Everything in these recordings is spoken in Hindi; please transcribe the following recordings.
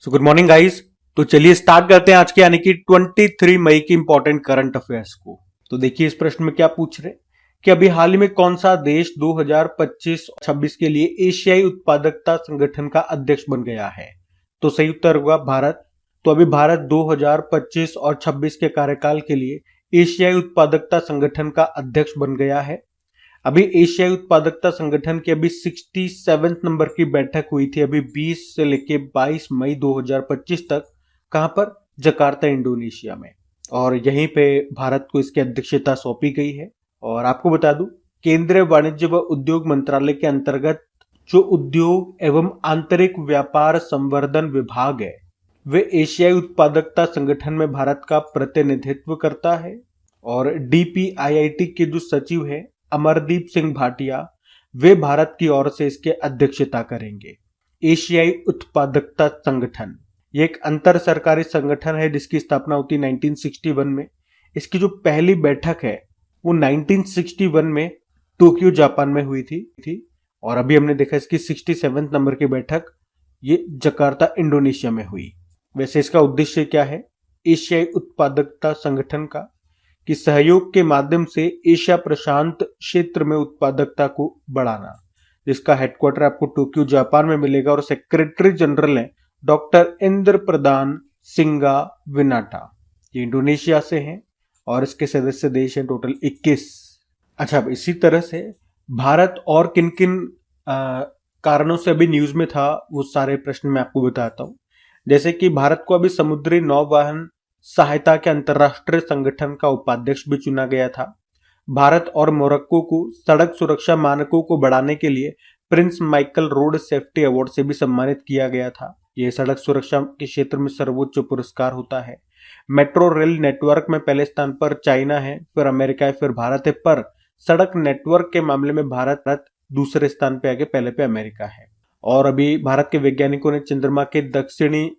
So good morning guys. तो चलिए स्टार्ट करते हैं आज के यानी कि 23 मई की इंपॉर्टेंट करंट अफेयर्स को। तो देखिए इस प्रश्न में क्या पूछ रहे कि अभी हाल ही में कौन सा देश 2025-26 के लिए एशियाई उत्पादकता संगठन का अध्यक्ष बन गया है। तो सही उत्तर होगा भारत। तो अभी भारत 2025 और 26 के कार्यकाल के लिए एशियाई उत्पादकता संगठन का अध्यक्ष बन गया है। अभी एशियाई उत्पादकता संगठन की अभी 67 नंबर की बैठक हुई थी अभी 20 से लेके 22 मई 2025 तक। कहां पर? जकार्ता इंडोनेशिया में। और यहीं पे भारत को इसकी अध्यक्षता सौंपी गई है। और आपको बता दूं, केंद्रीय वाणिज्य व उद्योग मंत्रालय के अंतर्गत जो उद्योग एवं आंतरिक व्यापार संवर्धन विभाग है वे एशियाई उत्पादकता संगठन में भारत का प्रतिनिधित्व करता है। और DPIIT के जो सचिव है अमरदीप सिंह भाटिया, वे भारत की ओर से इसके अध्यक्षता करेंगे। एशियाई उत्पादकता संगठन ये एक अंतर सरकारी संगठन है जिसकी स्थापना होती है 1961 में। इसकी जो पहली बैठक है वो 1961 में टोक्यो जापान में हुई थी। और अभी हमने देखा इसकी 67 नंबर की बैठक ये जकार्ता इंडोनेशिया में हुई। वैसे इसका उद्देश्य क्या है एशियाई उत्पादकता संगठन का? कि सहयोग के माध्यम से एशिया प्रशांत क्षेत्र में उत्पादकता को बढ़ाना। जिसका हेडक्वार्टर आपको टोक्यो जापान में मिलेगा और सेक्रेटरी जनरल है डॉक्टर इंद्र प्रधान सिंगाविनाटा। ये इंडोनेशिया से हैं और इसके सदस्य देश हैं टोटल 21। अच्छा, अब इसी तरह से भारत और किन किन कारणों से अभी न्यूज में था वो सारे प्रश्न मैं आपको बताता हूं। जैसे कि भारत को अभी समुद्री नौवहन सहायता के अंतरराष्ट्रीय संगठन का उपाध्यक्ष भी चुना गया था। भारत और मोरक्को को सड़क सुरक्षा मानकों को बढ़ाने के लिए Prince Michael road safety award से भी सम्मानित किया गया था। यह सड़क सुरक्षा के क्षेत्र में सर्वोच्च पुरस्कार होता है। मेट्रो रेल नेटवर्क में पहले स्थान पर चाइना है, फिर अमेरिका है, फिर भारत है। पर सड़क नेटवर्क के मामले में भारत दूसरे स्थान पे आगे, पहले पे अमेरिका है। और अभी भारत के वैज्ञानिकों ने चंद्रमा के दक्षिणी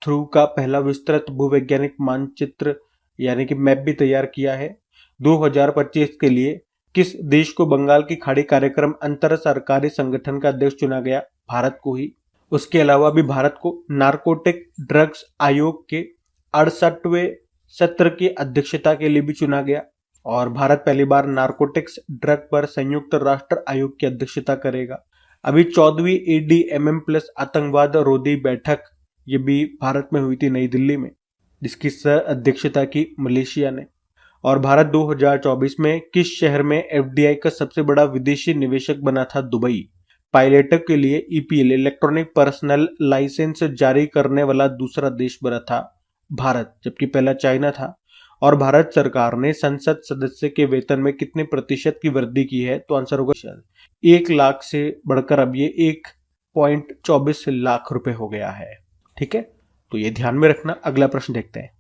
ध्रुव का पहला विस्तृत भूवैज्ञानिक मानचित्र यानी कि मैप भी तैयार किया है। 2025 के लिए किस देश को बंगाल की खाड़ी कार्यक्रम अंतर सरकारी संगठन का अध्यक्ष चुना गया? भारत को ही। उसके अलावा भी भारत को नारकोटिक ड्रग्स आयोग के 68वें सत्र की अध्यक्षता के लिए भी चुना गया। और भारत पहली बार नारकोटिक्स ड्रग पर संयुक्त राष्ट्र आयोग की अध्यक्षता करेगा। अभी 14वीं ADMM प्लस आतंकवाद रोधी बैठक ये भी भारत में हुई थी नई दिल्ली में, जिसकी सह अध्यक्षता की मलेशिया ने। और भारत 2024 में किस शहर में FDI का सबसे बड़ा विदेशी निवेशक बना था? दुबई। पायलटों के लिए EPL इलेक्ट्रॉनिक पर्सनल लाइसेंस जारी करने वाला दूसरा देश बना था भारत, जबकि पहला चाइना था। और भारत सरकार ने संसद सदस्य के वेतन में कितने प्रतिशत की वृद्धि की है? तो आंसर होगा 1 लाख से बढ़कर अब ये 1.24 लाख रुपए हो गया है। ठीक है, तो ये ध्यान में रखना। अगला प्रश्न देखते हैं।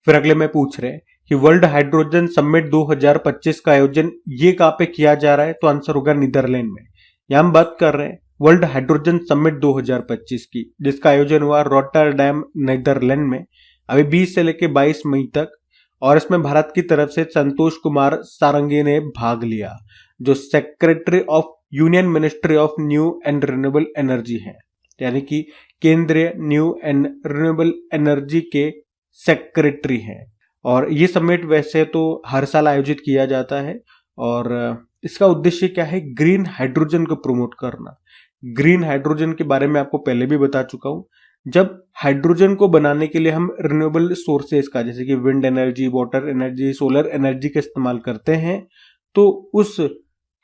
फिर अगले में पूछ रहे हैं कि वर्ल्ड हाइड्रोजन समिट 2025 का आयोजन ये कहां पे किया जा रहा है? तो आंसर होगा नीदरलैंड में। यहां हम बात कर रहे हैं वर्ल्ड हाइड्रोजन समिट 2025 की, जिसका आयोजन हुआ रॉटरडैम नीदरलैंड में अभी 20 से लेकर 22 मई तक। और इसमें भारत की तरफ से संतोष कुमार सारंगी ने भाग लिया, जो secretary of union ministry of new and renewable energy है, यानी कि केंद्रीय न्यू एंड रिन्यूएबल एनर्जी के सेक्रेटरी हैं। और ये समिट वैसे तो हर साल आयोजित किया जाता है और इसका उद्देश्य क्या है? ग्रीन हाइड्रोजन को प्रमोट करना। ग्रीन हाइड्रोजन के बारे में आपको पहले भी बता चुका हूं। जब हाइड्रोजन को बनाने के लिए हम रिन्यूएबल सोर्सेज का जैसे कि wind energy, water energy, solar energy का इस्तेमाल करते हैं तो उस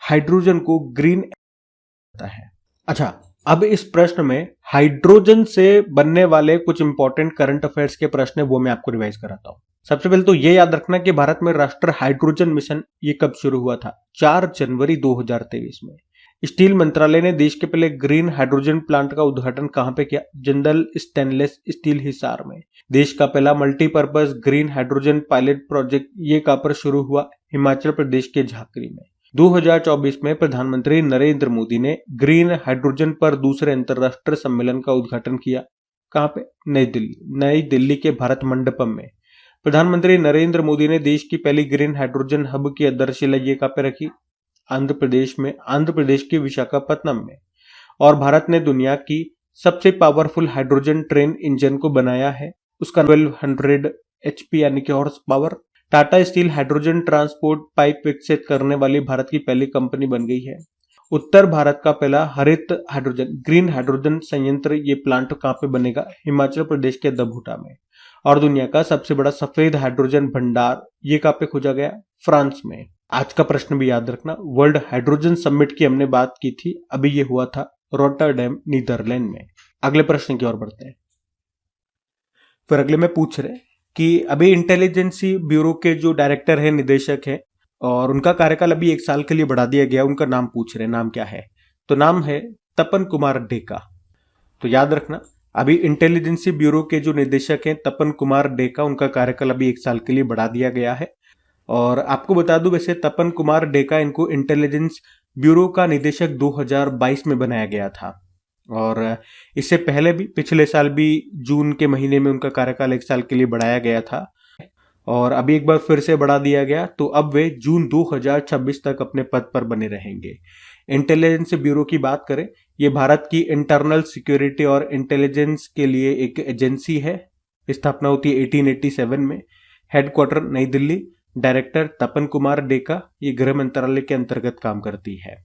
हाइड्रोजन को ग्रीन होता है। अच्छा, अब इस प्रश्न में हाइड्रोजन से बनने वाले कुछ इंपॉर्टेंट करंट अफेयर्स के प्रश्न है, वो मैं आपको रिवाइज कराता हूं। सबसे पहले तो ये याद रखना कि भारत में राष्ट्रीय हाइड्रोजन मिशन ये कब शुरू हुआ था? 4 जनवरी 2023 में। स्टील मंत्रालय ने देश के पहले ग्रीन हाइड्रोजन प्लांट का उद्घाटन कहां पे किया? जिंदल स्टेनलेस स्टील हिसार में। देश का पहला multipurpose green hydrogen pilot project ये कहां पर शुरू हुआ? हिमाचल प्रदेश के झाकरी में। 2024 में प्रधानमंत्री नरेंद्र मोदी ने ग्रीन हाइड्रोजन पर दूसरे अंतर्राष्ट्रीय सम्मेलन का उद्घाटन किया। कहां पे? नई दिल्ली। नई दिल्ली के भारत मंडपम में प्रधानमंत्री नरेंद्र मोदी ने देश की पहली ग्रीन हाइड्रोजन हब की आधारशिला ये कहां पे रखी? आंध्र प्रदेश में। आंध्र प्रदेश के विशाखापत्तनम में। और भारत ने दुनिया की सबसे पावरफुल हाइड्रोजन ट्रेन इंजन को बनाया है, उसका 1200 HP यानी कि horse power. Tata steel hydrogen transport pipe विकसित करने वाली भारत की पहली कंपनी बन गई है। उत्तर भारत का पहला हरित हाइड्रोजन ग्रीन हाइड्रोजन संयंत्र, ये प्लांट कहाँ पे बनेगा? हिमाचल प्रदेश के दभोटा में। और दुनिया का सबसे बड़ा सफेद हाइड्रोजन भंडार, ये कहाँ पे खोजा गया? फ्रांस में। आज का प्रश्न भी याद रखना, वर्ल्ड हाइड्रोजन समिट की हमने बात की थी, अभी ये हुआ था रोटरडैम नीदरलैंड में। अगले प्रश्न की ओर बढ़ते हैं। फिर अगले में पूछ रहे कि अभी इंटेलिजेंसी ब्यूरो के जो डायरेक्टर है, निदेशक है, और उनका कार्यकाल अभी 1 साल के लिए बढ़ा दिया गया, उनका नाम पूछ रहे, नाम क्या है? तो नाम है तपन कुमार डेका। तो याद रखना, अभी इंटेलिजेंसी ब्यूरो के जो निदेशक हैं तपन कुमार डेका, उनका कार्यकाल अभी 1 साल के लिए बढ़ा दिया गया है। और आपको बता दूं, वैसे तपन कुमार डेका, इनको इंटेलिजेंस ब्यूरो का निदेशक 2022 में बनाया गया था, और इससे पहले भी पिछले साल भी जून के महीने में उनका कार्यकाल 1 साल के लिए बढ़ाया गया था, और अभी एक बार फिर से बढ़ा दिया गया, तो अब वे जून 2026 तक अपने पद पर बने रहेंगे। इंटेलिजेंस ब्यूरो की बात करें, ये भारत की इंटरनल सिक्योरिटी और इंटेलिजेंस के लिए एक एजेंसी है। स्थापना होती है 1887 में। हेडक्वार्टर नई दिल्ली। डायरेक्टर तपन कुमार डेका, ये गृह मंत्रालय के अंतर्गत काम करती है।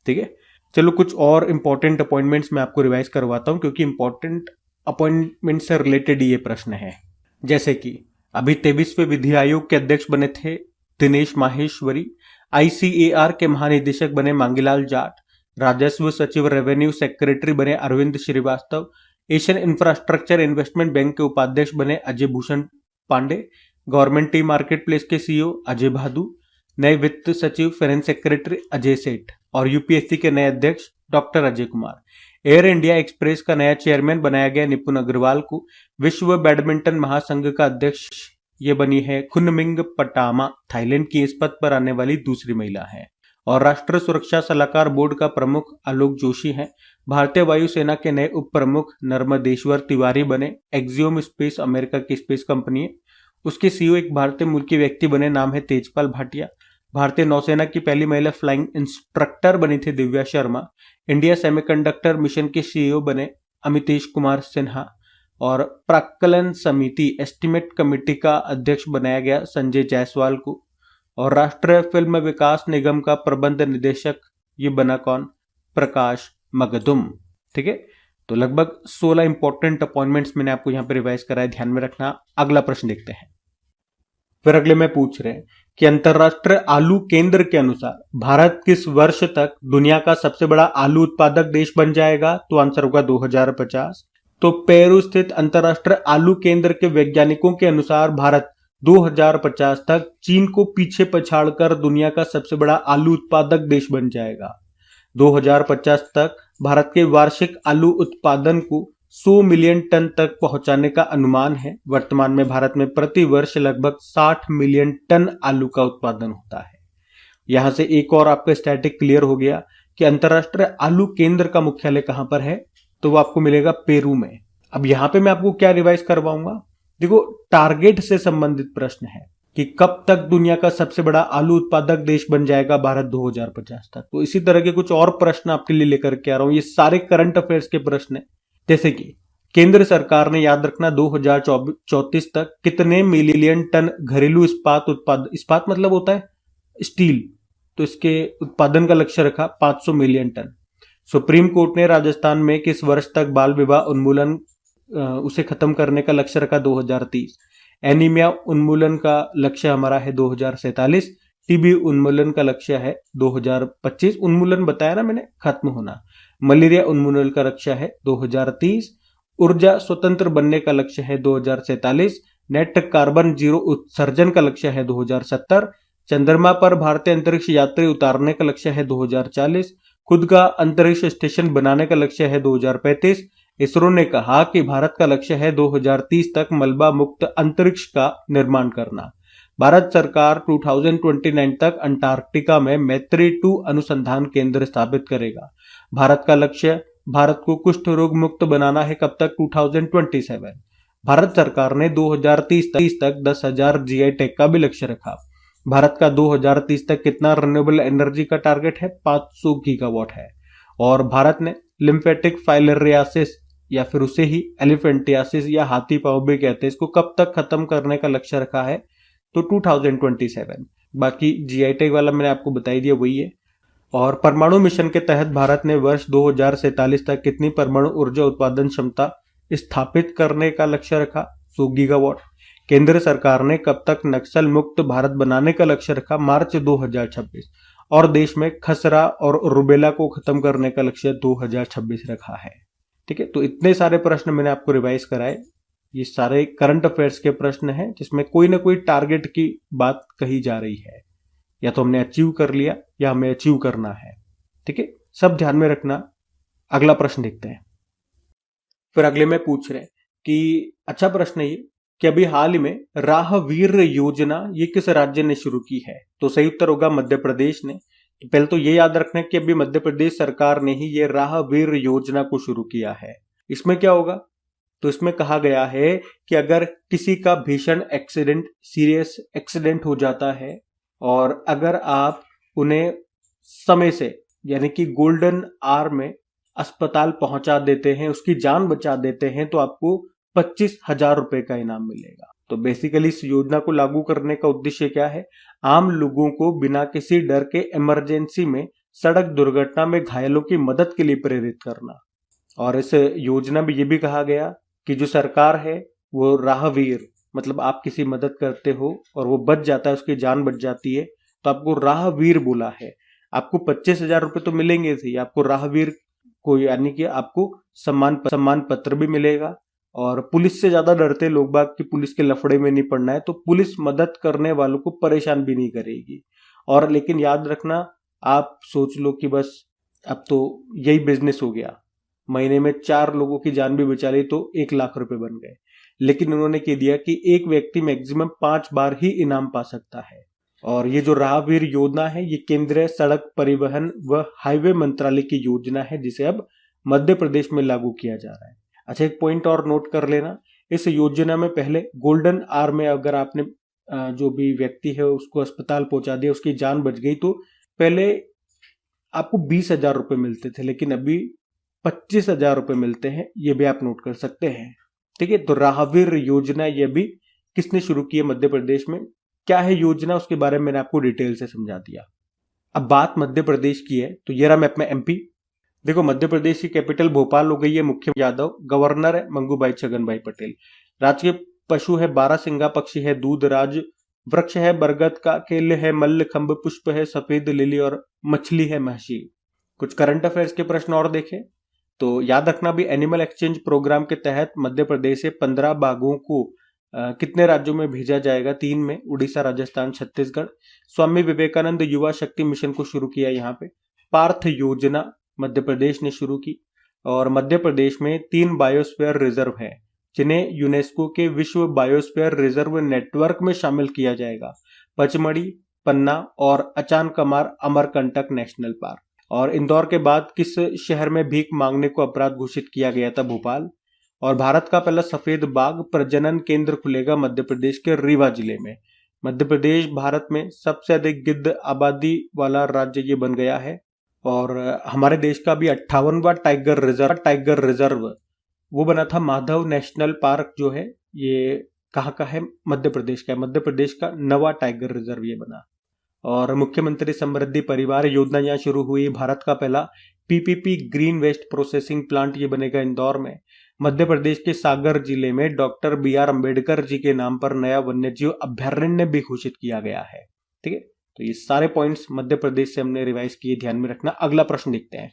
ठीक है, चलो कुछ और इंपॉर्टेंट अपॉइंटमेंट्स मैं आपको रिवाइज करवाता हूं, क्योंकि इंपॉर्टेंट अपॉइंटमेंट से रिलेटेड ये प्रश्न है। जैसे कि अभी 23वें विधि आयोग के अध्यक्ष बने थे दिनेश माहेश्वरी। ICAR के महानिदेशक बने मांगीलाल जाट। राजस्व सचिव रेवेन्यू सेक्रेटरी बने Arvind Srivastava. Asian infrastructure investment bank के उपाध्यक्ष बने अजय भूषण पांडे। गवर्नमेंट टी मार्केट प्लेस के CEO अजय भादु। नए वित्त सचिव फाइनेंस सेक्रेटरी अजय सेठ, और UPSC के नए अध्यक्ष doctor Ajay Kumar. Air India express का नया चेयरमैन बनाया गया निपुण अग्रवाल को। विश्व बैडमिंटन महासंघ का अध्यक्ष ये बनी है खुनमिंग पटामा, थाईलैंड की इस पद पर आने वाली दूसरी महिला है। और राष्ट्रीय सुरक्षा सलाहकार बोर्ड का प्रमुख आलोक जोशी हैं। भारतीय वायुसेना के नए उप प्रमुख नर्मदेश्वर तिवारी बने। एक्सियोम स्पेस अमेरिका की स्पेस कंपनी है, उसके CEO एक भारतीय मूल के व्यक्ति बने, नाम है तेजपाल भाटिया। भारतीय नौसेना की पहली महिला फ्लाइंग इंस्ट्रक्टर बनी थी Divya Sharma. India semiconductor mission के CEO बने अमितेश कुमार सिन्हा। और प्राक्कलन समिति एस्टिमेट कमेटी का अध्यक्ष बनाया गया संजय जायसवाल को। और राष्ट्रीय फिल्म विकास निगम का प्रबंध निदेशक ये बना कौन? प्रकाश मगदुम। ठीक है, तो लगभग 16 इंपॉर्टेंट अपॉइंटमेंट्स मैंने आपको यहाँ पे रिवाइज कराया, ध्यान में रखना। अगला प्रश्न देखते हैं। फिर अगले में पूछ रहे हैं कि अंतरराष्ट्रीय आलू केंद्र के अनुसार भारत किस वर्ष तक दुनिया का सबसे बड़ा आलू उत्पादक देश बन जाएगा? तो आंसर होगा 2050। तो पेरू स्थित अंतरराष्ट्रीय आलू केंद्र के वैज्ञानिकों के अनुसार भारत 2050 तक चीन को पीछे पछाड़कर दुनिया का सबसे बड़ा आलू उत्पादक देश बन जाएगा। 2050 तक भारत के वार्षिक आलू उत्पादन को 100 मिलियन टन तक पहुंचाने का अनुमान है। वर्तमान में भारत में प्रति वर्ष लगभग 60 मिलियन टन आलू का उत्पादन होता है। यहां से एक और आपका स्टैटिक क्लियर हो गया कि अंतरराष्ट्रीय आलू केंद्र का मुख्यालय कहां पर है, तो वो आपको मिलेगा पेरू में। अब यहां पे मैं आपको क्या रिवाइज करवाऊंगा, देखो टारगेट से संबंधित प्रश्न है कि कब तक दुनिया का सबसे बड़ा आलू उत्पादक देश बन जाएगा भारत 2050 तक। तो इसी तरह के कुछ और प्रश्न आपके लिए लेकर के आ रहा हूं, ये सारे करंट अफेयर्स के प्रश्न है। जैसे कि केंद्र सरकार ने, याद रखना, 2034 तक कितने मिलियन टन घरेलू इस्पात उत्पादन, इस्पात मतलब होता है स्टील, तो इसके उत्पादन का लक्ष्य रखा 500 मिलियन टन। सुप्रीम कोर्ट ने राजस्थान में किस वर्ष तक बाल विवाह उन्मूलन उसे खत्म करने का लक्ष्य रखा? 2030। एनीमिया उन्मूलन का लक्ष्य हमारा है 2047। टीबी उन्मूलन का लक्ष्य है 2025। उन्मूलन बताया ना मैंने, खत्म होना। मलेरिया उन्मूलन का लक्ष्य है 2030। ऊर्जा स्वतंत्र बनने का लक्ष्य है 2047। नेट कार्बन जीरो उत्सर्जन का लक्ष्य है 2070। चंद्रमा पर भारतीय अंतरिक्ष यात्री उतारने का लक्ष्य है 2040। खुद का अंतरिक्ष स्टेशन बनाने का लक्ष्य है 2035। इसरो ने कहा कि भारत का लक्ष्य है 2030 तक मलबा मुक्त अंतरिक्ष का निर्माण करना। भारत सरकार 2029 तक अंटार्कटिका में मैत्री 2 अनुसंधान केंद्र स्थापित करेगा। भारत का लक्ष्य भारत को कुष्ठ रोग मुक्त बनाना है, कब तक? 2027। भारत सरकार ने 2030 तक 10,000 GI टैग का भी लक्ष्य रखा। भारत का 2030 तक कितना रिन्यूएबल एनर्जी का टारगेट है? 500 गीगावाट है। और भारत ने लिम्फेटिक फाइलेरियासिस या फिर उसे ही एलिफेंटियासिस या हाथी पाँव भी कहते हैं, इसको कब तक खत्म करने का लक्ष्य रखा है? तो 2027। बाकी जीआई टैग वाला मैंने आपको बता ही दिया, वही है। और परमाणु मिशन के तहत भारत ने वर्ष 2047 तक कितनी परमाणु ऊर्जा उत्पादन क्षमता स्थापित करने का लक्ष्य रखा? 100 गीगावाट। केंद्र सरकार ने कब तक नक्सल मुक्त भारत बनाने का लक्ष्य रखा? मार्च 2026। और देश में खसरा और रुबेला को खत्म करने का लक्ष्य 2026 रखा है। ठीक है, तो इतने सारे प्रश्न मैंने आपको रिवाइज कराए। ये सारे करंट अफेयर्स के प्रश्न हैं जिसमें कोई ना कोई टारगेट की बात कही जा रही है, या तो हमने अचीव कर लिया या हमें अचीव करना है। ठीक है, सब ध्यान में रखना। अगला प्रश्न देखते हैं। फिर अगले में पूछ रहे कि अच्छा प्रश्न ये कि अभी हाल ही में राहवीर योजना ये किस राज्य ने शुरू की है? तो सही उत्तर होगा मध्य प्रदेश ने। तो पहले तो ये याद रखना है कि अभी मध्य प्रदेश सरकार ने ही ये राहवीर योजना को शुरू किया है। इसमें क्या होगा? तो इसमें कहा गया है कि अगर किसी का भीषण एक्सीडेंट, सीरियस एक्सीडेंट हो जाता है और अगर आप उन्हें समय से यानी कि गोल्डन आवर में अस्पताल पहुंचा देते हैं, उसकी जान बचा देते हैं, तो आपको 25,000 रुपए का इनाम मिलेगा। तो बेसिकली इस योजना को लागू करने का उद्देश्य क्या है? आम लोगों को बिना किसी डर के इमरजेंसी में सड़क दुर्घटना में घायलों की मदद के लिए प्रेरित करना। और इस योजना में ये भी कहा गया कि जो सरकार है वो राहवीर, मतलब आप किसी मदद करते हो और वो बच जाता है, उसकी जान बच जाती है, तो आपको राहवीर बोला है। आपको 25,000 रुपए तो मिलेंगे थे, आपको राहवीर को यानी कि आपको सम्मान पत्र भी मिलेगा। और पुलिस से ज्यादा डरते लोग बाग कि पुलिस के लफड़े में नहीं पड़ना है, तो पुलिस मदद करने वालों को परेशान भी नहीं करेगी। और लेकिन याद रखना, आप सोच लो कि बस अब तो यही बिजनेस हो गया, महीने में 4 लोगों की जान भी बचा ली तो 1 लाख रुपए बन गए। लेकिन उन्होंने कह दिया कि एक व्यक्ति मैक्सिमम 5 बार ही इनाम पा सकता है। और ये जो राहवीर योजना है ये केंद्रीय सड़क परिवहन व हाईवे मंत्रालय की योजना है, जिसे अब मध्य प्रदेश में लागू किया जा रहा है। अच्छा, एक पॉइंट और नोट कर लेना, इस योजना में पहले गोल्डन आवर में अगर आपने जो भी व्यक्ति है उसको अस्पताल पहुंचा दिया, उसकी जान बच गई, तो पहले आपको 20,000 रुपए मिलते थे, लेकिन अभी 25,000 रुपए मिलते हैं। ये भी आप नोट कर सकते हैं। ठीक है, तो राहवीर योजना ये भी किसने शुरू की है? मध्य प्रदेश में। क्या है योजना, उसके बारे में मैंने आपको डिटेल से समझा दिया। अब बात मध्य प्रदेश की है, तो ये रहा मैप में एमपी। देखो, मध्य प्रदेश की कैपिटल भोपाल हो गई है, मुख्य यादव, गवर्नर है मंगूभाई छगन भाई पटेल, राजकीय पशु है बारहसिंगा, पक्षी है दूधराज, वृक्ष है बरगद का, केले है मल्लखंभ, पुष्प है सफेद लिली और मछली है महसी। कुछ करंट अफेयर्स के प्रश्न और देखें तो याद रखना भी, एनिमल एक्सचेंज प्रोग्राम के तहत मध्य प्रदेश से 15 बाघों को कितने राज्यों में भेजा जाएगा? 3 में, उड़ीसा, राजस्थान, छत्तीसगढ़। स्वामी विवेकानंद युवा शक्ति मिशन को शुरू किया यहाँ पे। पार्थ योजना मध्य प्रदेश ने शुरू की। और मध्य प्रदेश में 3 बायोस्फीयर रिजर्व हैं जिन्हें यूनेस्को के विश्व बायोस्फीयर रिजर्व नेटवर्क में शामिल किया जाएगा। पचमढ़ी, पन्ना और अचानकमार अमरकंटक नेशनल पार्क। और इंदौर के बाद किस शहर में भीख मांगने को अपराध घोषित किया गया था? भोपाल। और भारत का पहला सफेद बाघ प्रजनन केंद्र खुलेगा मध्य प्रदेश के रीवा जिले में। मध्य प्रदेश भारत में सबसे अधिक गिद्ध आबादी वाला राज्य ये बन गया है। और हमारे देश का भी 58वां टाइगर रिजर्व वो बना था। माधव नेशनल पार्क जो है ये कहाँ का है? मध्य प्रदेश का है। मध्य प्रदेश का 9वां टाइगर रिजर्व ये बना। और मुख्यमंत्री समृद्धि परिवार योजना यहाँ शुरू हुई। भारत का पहला PPP green waste processing plant ये बनेगा इंदौर में। मध्य प्रदेश के सागर जिले में डॉक्टर BR अम्बेडकर जी के नाम पर नया वन्यजीव अभ्यारण्य भी घोषित किया गया है। ठीक है, तो ये सारे पॉइंट्स मध्य प्रदेश से हमने रिवाइज किए, ध्यान में रखना। अगला प्रश्न देखते हैं।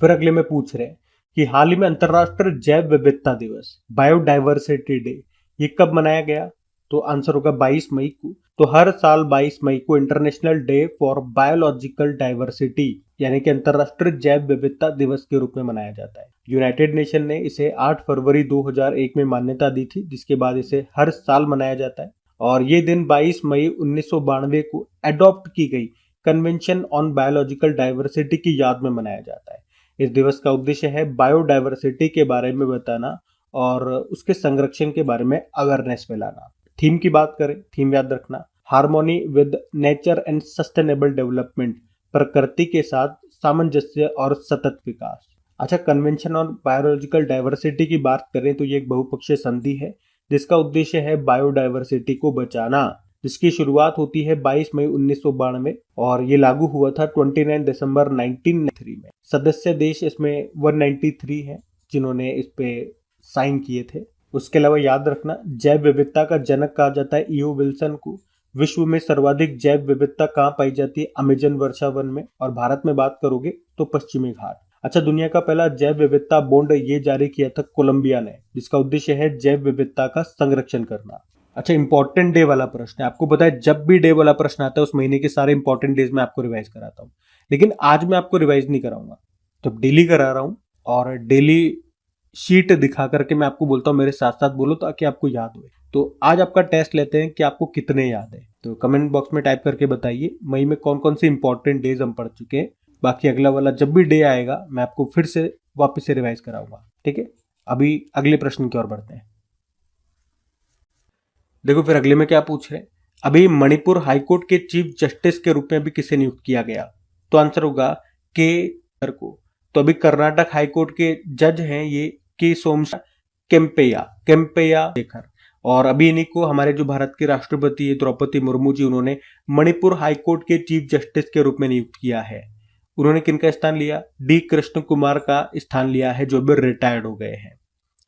फिर अगले में पूछ रहे हैं कि हाल ही में अंतरराष्ट्रीय जैव विविधता दिवस, बायोडाइवर्सिटी डे, ये कब मनाया गया? तो आंसर होगा 22 मई को। तो हर साल 22 मई को international day for biological diversity यानी कि अंतरराष्ट्रीय जैव विविधता दिवस के रूप में मनाया जाता है। यूनाइटेड नेशन ने इसे 8 फरवरी 2001 में मान्यता दी थी, जिसके बाद इसे हर साल मनाया जाता है। और ये दिन 22 मई 1992 को एडॉप्ट की गई कन्वेंशन ऑन बायोलॉजिकल डाइवर्सिटी की याद में मनाया जाता है। इस दिवस का उद्देश्य है बायोडाइवर्सिटी के बारे में बताना और उसके संरक्षण के बारे में अवेयरनेस फैलाना। थीम की बात करें, थीम याद रखना, harmony with nature and sustainable development, प्रकृति के साथ सामंजस्य और सतत विकास। अच्छा, कन्वेंशन ऑन बायोलॉजिकल डाइवर्सिटी की बात करें तो ये एक बहुपक्षीय संधि है जिसका उद्देश्य है बायोडाइवर्सिटी को बचाना, जिसकी शुरुआत होती है 22 मई 1992 और ये लागू हुआ था 29 दिसंबर 1993 में। सदस्य देश इसमें 193 हैं जिन्होंने इस पे साइन किए थे। उसके अलावा याद रखना, जैव विविधता का जनक कहा जाता है ईओ विल्सन को। विश्व में सर्वाधिक जैव विविधता कहाँ पाई जाती है? अमेजन वर्षा वन में। और भारत में बात करोगे तो पश्चिमी घाट। अच्छा, दुनिया का पहला जैव विविधता बॉन्ड ये जारी किया था कोलंबिया ने, जिसका उद्देश्य है जैव विविधता का संरक्षण करना। अच्छा, इंपॉर्टेंट डे वाला प्रश्न है। आपको पता है जब भी डे वाला प्रश्न आता है उस महीने के सारे इंपॉर्टेंट डेज में आपको रिवाइज कराता हूँ, लेकिन आज मैं आपको रिवाइज नहीं कराऊंगा, तो डेली करा रहा हूँ और डेली शीट दिखा करके मैं आपको बोलता हूँ मेरे साथ साथ बोलो ताकि आपको याद हो। तो आज आपका टेस्ट लेते हैं कि आपको कितने याद है। तो कमेंट बॉक्स में टाइप करके बताइए मई में कौन कौन से इंपॉर्टेंट डेज हम पढ़ चुके हैं। बाकी अगला वाला जब भी डे आएगा मैं आपको फिर से वापस से रिवाइज कराऊंगा, ठीक है। अभी अगले प्रश्न की ओर बढ़ते हैं। देखो फिर अगले में क्या पूछ रहे हैं, अभी मणिपुर हाईकोर्ट के चीफ जस्टिस के रूप में अभी किसे नियुक्त किया गया? तो आंसर होगा के को। तो अभी कर्नाटक हाईकोर्ट के जज हैं ये के केम्पैया शेखर। और अभी इन्हीं को हमारे जो भारत के राष्ट्रपति द्रौपदी मुर्मू जी, उन्होंने मणिपुर हाईकोर्ट के चीफ जस्टिस के रूप में नियुक्त किया है। उन्होंने किनका स्थान लिया? डी कृष्ण कुमार का स्थान लिया है जो भी रिटायर्ड हो गए हैं।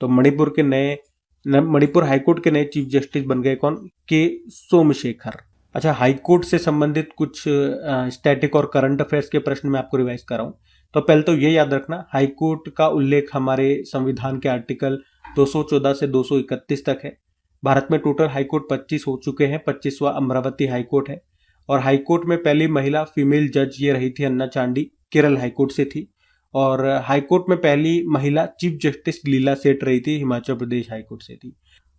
तो मणिपुर हाईकोर्ट के नए चीफ जस्टिस बन गए कौन? के सोमशेखर। अच्छा, हाईकोर्ट से संबंधित कुछ स्टैटिक और करंट अफेयर्स के प्रश्न मैं आपको रिवाइज कर रहा हूं। तो पहले तो ये याद रखना, हाईकोर्ट का उल्लेख हमारे संविधान के आर्टिकल 214 से 231 तक है। भारत में टोटल हाईकोर्ट 25 हो चुके हैं। 25वां अमरावती हाईकोर्ट है। और हाईकोर्ट में पहली महिला फीमेल जज ये रही थी अन्ना चांडी, केरल हाईकोर्ट से थी। और हाईकोर्ट में पहली महिला चीफ जस्टिस लीला सेठ रही थी, हिमाचल प्रदेश हाईकोर्ट से थी।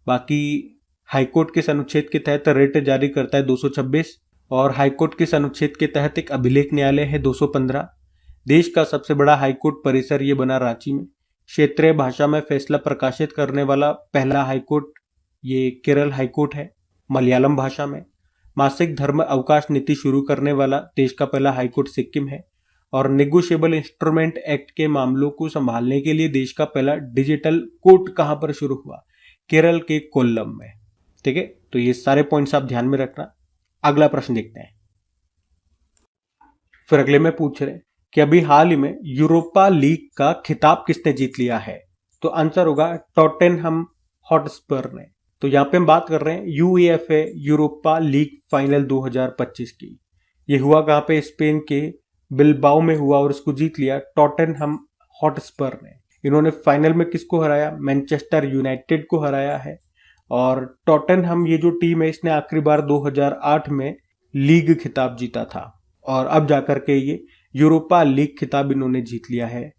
बाकी हाईकोर्ट के अनुच्छेद के तहत रिट जारी करता है 226 और हाईकोर्ट के अनुच्छेद के तहत एक अभिलेख न्यायालय है 215। देश का सबसे बड़ा हाईकोर्ट परिसर ये बना रांची में। क्षेत्रीय भाषा में फैसला प्रकाशित करने वाला पहला हाईकोर्ट ये केरल हाईकोर्ट है। मलयालम भाषा में मासिक धर्म अवकाश नीति शुरू करने वाला देश का पहला हाईकोर्ट सिक्किम है। और नेगोशिएबल इंस्ट्रूमेंट एक्ट के मामलों को संभालने के लिए देश का पहला डिजिटल कोर्ट कहां पर शुरू हुआ? केरल के कोल्लम में, ठीक है। तो ये सारे पॉइंट्स आप ध्यान में रखना। अगला प्रश्न देखते हैं। फिर अगले में पूछ रहे कि अभी हाल ही में यूरोपा लीग का खिताब किसने जीत लिया है? तो आंसर होगा टॉटेनहम हॉटस्पर ने। तो यहां पे हम बात कर रहे हैं यूईएफए यूरोपा लीग फाइनल 2025 की। ये हुआ कहां पे? स्पेन के बिलबाओ में हुआ और इसको जीत लिया टॉटेनहम हॉटस्पर ने। इन्होंने फाइनल में किसको हराया? मैनचेस्टर यूनाइटेड को हराया है। और टॉटेनहम ये जो टीम है इसने आखिरी बार 2008 में लीग खिताब जीता था और अब जाकर के ये यूरोपा लीग खिताब इन्होंने जीत लिया है।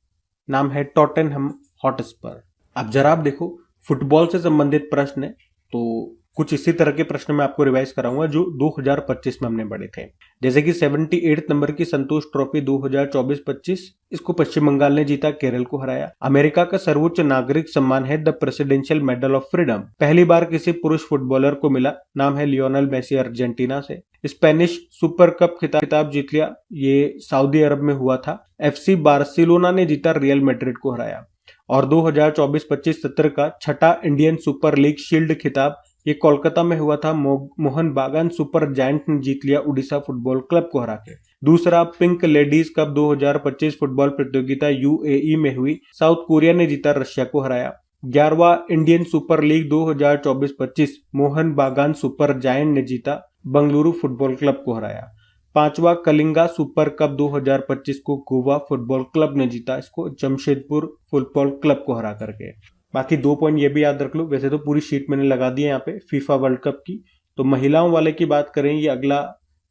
नाम है टॉटेनहम हॉटस्पर। अब जरा आप देखो, फुटबॉल से संबंधित प्रश्न है तो कुछ इसी तरह के प्रश्न मैं आपको रिवाइज कराऊंगा जो 2025 में हमने पढ़े थे। जैसे कि 78 नंबर की संतोष ट्रॉफी 2024-25, इसको पश्चिम बंगाल ने जीता, केरल को हराया। अमेरिका का सर्वोच्च नागरिक सम्मान है the presidential medal of freedom, पहली बार किसी पुरुष फुटबॉलर को मिला, नाम है लियोनेल मेसी अर्जेंटीना से। स्पेनिश सुपर कप खिताब जीत लिया, ये सऊदी अरब में हुआ था। एफसी बार्सिलोना ने जीता, रियल मैड्रिड को हराया। और 2024-25 सत्र का छठा इंडियन सुपर लीग शील्ड खिताब ये कोलकाता में हुआ था। मोहन बागान सुपर जायंट ने जीत लिया उड़ीसा फुटबॉल क्लब को हरा के। दूसरा पिंक लेडीज कप 2025 फुटबॉल प्रतियोगिता यूएई में हुई, साउथ कोरिया ने जीता, रशिया को हराया। 11वां इंडियन सुपर लीग 2024-25 मोहन बागान सुपर जायंट ने जीता, बंगलुरु फुटबॉल क्लब को हराया। 5वां कलिंगा सुपर कप 2025 को गोवा फुटबॉल क्लब ने जीता, इसको जमशेदपुर फुटबॉल क्लब को हरा करके। बाकी 2 पॉइंट ये भी याद रख लो, वैसे तो पूरी शीट मैंने लगा दी है यहाँ पे फीफा वर्ल्ड कप की। तो महिलाओं वाले की बात करें, ये अगला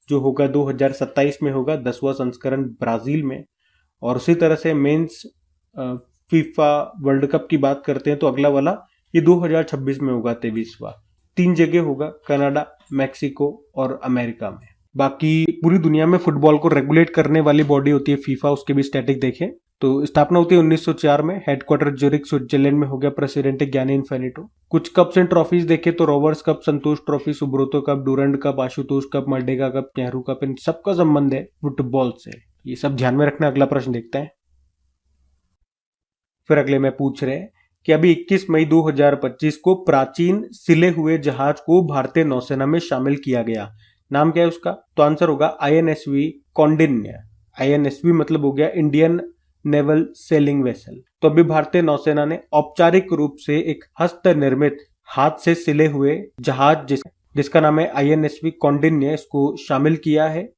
जो होगा 2027 में होगा, 10वां संस्करण ब्राजील में। और उसी तरह से मेंस फीफा वर्ल्ड कप की बात करते हैं तो अगला वाला ये 2026 में होगा, 23वां। 3 जगह होगा, कनाडा, मैक्सिको और अमेरिका में। बाकी पूरी दुनिया में फुटबॉल को रेगुलेट करने वाली बॉडी होती है फीफा, उसके भी स्टैटिक देखें तो स्थापना होती है 1904 में। हेडक्वार्टर ज्यूरिख स्विट्जरलैंड में हो गया, प्रेसिडेंट ज्ञानी इन्फेनिटो। कुछ कप्स एंड ट्रॉफीज देखें तो Rovers cup, Santosh trophy, Subroto cup, Durand cup, Ashutosh cup, Merdeka cup, Nehru cup, इन सबका संबंध है फुटबॉल से। ये सब ध्यान में रखना। अगला प्रश्न देखते हैं। फिर अगले में पूछ रहे हैं कि अभी 21 मई 2025 को प्राचीन सिले हुए जहाज को भारतीय नौसेना में शामिल किया गया। नाम क्या है उसका? तो आंसर होगा INSV कौंडिन्य। INSV मतलब हो गया इंडियन नेवल सेलिंग वेसल। तो अभी भारतीय नौसेना ने औपचारिक रूप से एक हस्त निर्मित हाथ से सिले हुए जहाज जिसका नाम है INSV कौंडिन्य, इसको शामिल किया है,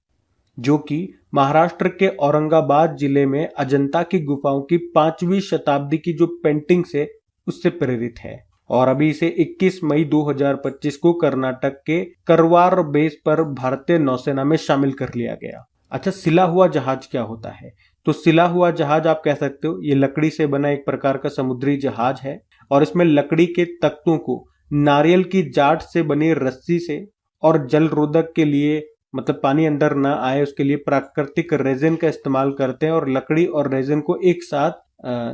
जो कि महाराष्ट्र के औरंगाबाद जिले में अजंता की गुफाओं की 5वीं शताब्दी की जो पेंटिंग्स है उससे प्रेरित है। और अभी इसे 21 मई 2025 को कर्नाटक के करवार बेस पर भारतीय नौसेना में शामिल कर लिया गया। अच्छा, सिला हुआ जहाज क्या होता है? तो सिला हुआ जहाज आप कह सकते हो ये लकड़ी से बना एक प्रकार का समुद्री जहाज है और इसमें लकड़ी के तख्तों को नारियल की जाट से बनी रस्सी से और जल रोधक के लिए, मतलब पानी अंदर ना आए उसके लिए, प्राकृतिक रेजिन का इस्तेमाल करते हैं और लकड़ी और रेजिन को एक साथ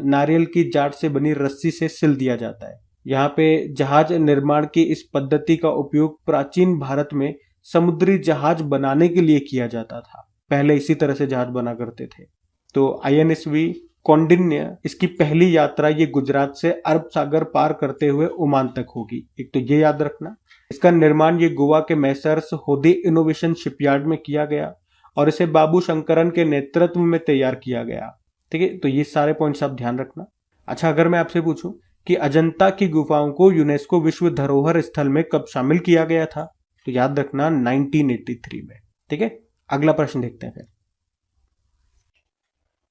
नारियल की जाट से बनी रस्सी से सिल दिया जाता है। यहाँ पे जहाज निर्माण की इस पद्धति का उपयोग प्राचीन भारत में समुद्री जहाज बनाने के लिए किया जाता था। पहले इसी तरह से जहाज बना करते थे। तो INSV कौंडिन्य, इसकी पहली यात्रा ये गुजरात से अरब सागर पार करते हुए ओमान तक होगी। एक तो ये याद रखना। इसका निर्माण ये गोवा के मैसर्स होदी इनोवेशन शिपयार्ड में किया गया और इसे बाबू शंकरन के नेतृत्व में तैयार किया गया। ठीक है, तो ये सारे पॉइंट्स आप ध्यान रखना। अच्छा, अगर मैं आपसे पूछूं कि अजंता की गुफाओं को यूनेस्को विश्व धरोहर स्थल में कब शामिल किया गया था, तो याद रखना 1983 में। ठीक है, अगला प्रश्न देखते हैं।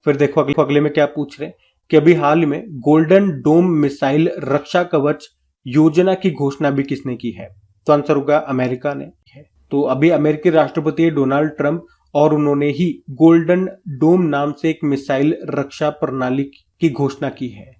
फिर देखो अगले में क्या पूछ रहे हैं कि अभी हाल में गोल्डन डोम मिसाइल रक्षा कवच योजना की घोषणा भी किसने की है? तो आंसर होगा अमेरिका ने है। तो अभी अमेरिकी राष्ट्रपति डोनाल्ड ट्रंप और उन्होंने ही गोल्डन डोम नाम से एक मिसाइल रक्षा प्रणाली की घोषणा की है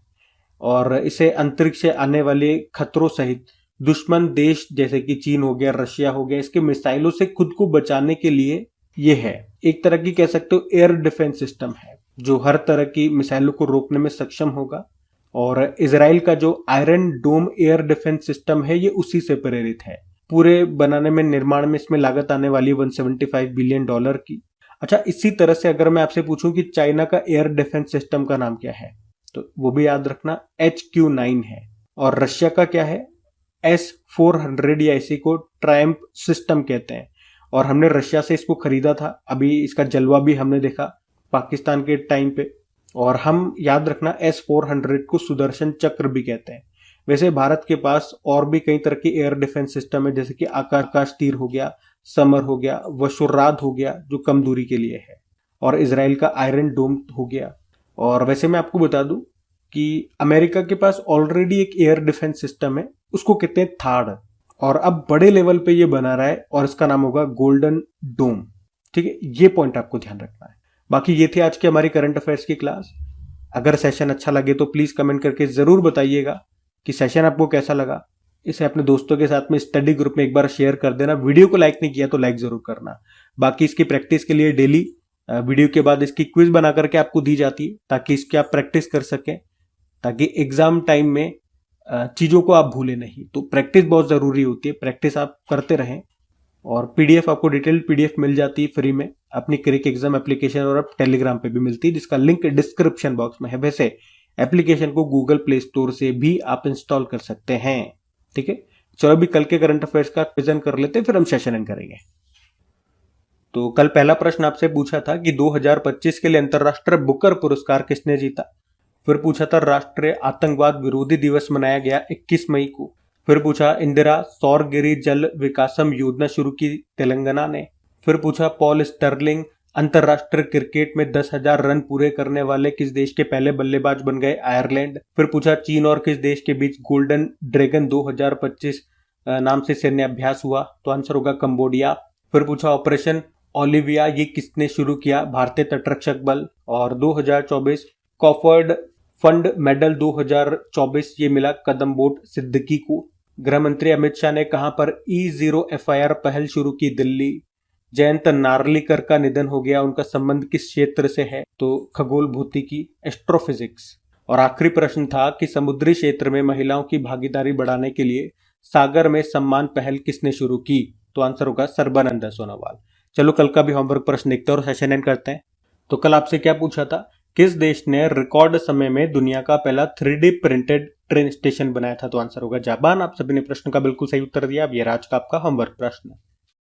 और इसे अंतरिक्ष से आने वाले खतरों सहित दुश्मन देश जैसे कि चीन हो गया, रशिया हो गया, इसके मिसाइलों से खुद को बचाने के लिए ये है। एक तरह की कह सकते हो एयर डिफेंस सिस्टम है जो हर तरह की मिसाइलों को रोकने में सक्षम होगा। और इजराइल का जो आयरन डोम एयर डिफेंस सिस्टम है ये उसी से प्रेरित है। पूरे बनाने में, निर्माण में इसमें लागत आने वाली 175 बिलियन डॉलर की। अच्छा, इसी तरह से अगर मैं आपसे पूछूं कि चाइना का एयर डिफेंस सिस्टम का नाम क्या है, तो वो भी याद रखना HQ-9 है। और रशिया का क्या है? S-400 या इसी को ट्रायम्फ सिस्टम कहते हैं और हमने रशिया से इसको खरीदा था। अभी इसका जलवा भी हमने देखा पाकिस्तान के टाइम पे। और हम याद रखना S-400 को सुदर्शन चक्र भी कहते हैं। वैसे भारत के पास और भी कई तरह के एयर डिफेंस सिस्टम है, जैसे कि आकाश तीर हो गया, समर हो गया, वशुराद हो गया जो कम दूरी के लिए है, और इजराइल का आयरन डोम हो गया। और वैसे मैं आपको बता दूं कि अमेरिका के पास ऑलरेडी एक एयर डिफेंस सिस्टम है, उसको कहते हैं थाड, और अब बड़े लेवल पे ये बना रहा है और इसका नाम होगा गोल्डन डोम। ठीक है, ये पॉइंट आपको ध्यान रखना है। बाकी ये थी आज की हमारी करंट अफेयर्स की क्लास। अगर सेशन अच्छा लगे तो प्लीज कमेंट करके जरूर बताइएगा कि सेशन आपको कैसा लगा। इसे अपने दोस्तों के साथ में स्टडी ग्रुप में एक बार शेयर कर देना। वीडियो को लाइक नहीं किया तो लाइक जरूर करना। बाकी इसकी प्रैक्टिस के लिए डेली वीडियो के बाद इसकी क्विज बना करके आपको दी जाती है ताकि इसकी आप प्रैक्टिस कर सकें, ताकि एग्जाम टाइम में चीजों को आप भूले नहीं। तो प्रैक्टिस बहुत जरूरी होती है, प्रैक्टिस आप करते रहें। और पीडीएफ आपको डिटेल्ड पीडीएफ मिल जाती है फ्री में अपनी क्रिक एग्जाम एप्लीकेशन, और अब टेलीग्राम पे भी मिलती है जिसका लिंक डिस्क्रिप्शन बॉक्स में है। वैसे एप्लीकेशन को गूगल प्ले स्टोर से भी आप इंस्टॉल कर सकते हैं। ठीक है, चलो अभी कल के करंट अफेयर्स का रिवीजन कर लेते हैं, फिर हम सेशन एंड करेंगे। तो कल पहला प्रश्न आपसे पूछा था कि 2025 के लिए अंतरराष्ट्रीय बुकर पुरस्कार किसने जीता। फिर पूछा था राष्ट्रीय आतंकवाद विरोधी दिवस मनाया गया 21 मई को। फिर पूछा इंदिरा सौरगिरी जल विकासम योजना शुरू की तेलंगाना ने। फिर पूछा पॉल स्टर्लिंग अंतरराष्ट्रीय क्रिकेट में 10,000 रन पूरे करने वाले किस देश के पहले बल्लेबाज बन गए, आयरलैंड। फिर पूछा चीन और किस देश के बीच गोल्डन ड्रैगन 2025 नाम से सैन्य अभ्यास हुआ, तो आंसर होगा कंबोडिया। फिर पूछा ऑपरेशन ओलिविया ये किसने शुरू किया, भारतीय तटरक्षक बल। और 2024 कॉफर्ड फंड मेडल 2024 ये मिला कदम बोट सिद्दीकी को। गृह मंत्री अमित शाह ने कहां पर E0 FIR पहल शुरू की, दिल्ली। जयंत नार्लिकर का निधन हो गया, उनका संबंध किस क्षेत्र से है, तो खगोल भौतिकी, एस्ट्रोफिजिक्स। और आखिरी प्रश्न था कि समुद्री क्षेत्र में महिलाओं की भागीदारी बढ़ाने के लिए सागर में सम्मान पहल किसने शुरू की, तो आंसर होगा सर्बानंद सोनोवाल। चलो कल का भी होमवर्क प्रश्न देखते हैं और सेशन एंड करते हैं। तो कल आपसे क्या पूछा था किस देश ने रिकॉर्ड समय में दुनिया का पहला 3D प्रिंटेड ट्रेन स्टेशन बनाया था? तो आंसर होगा जापान। आप सभी ने प्रश्न का बिल्कुल सही उत्तर दिया। अब ये आज का आपका होमवर्क प्रश्न।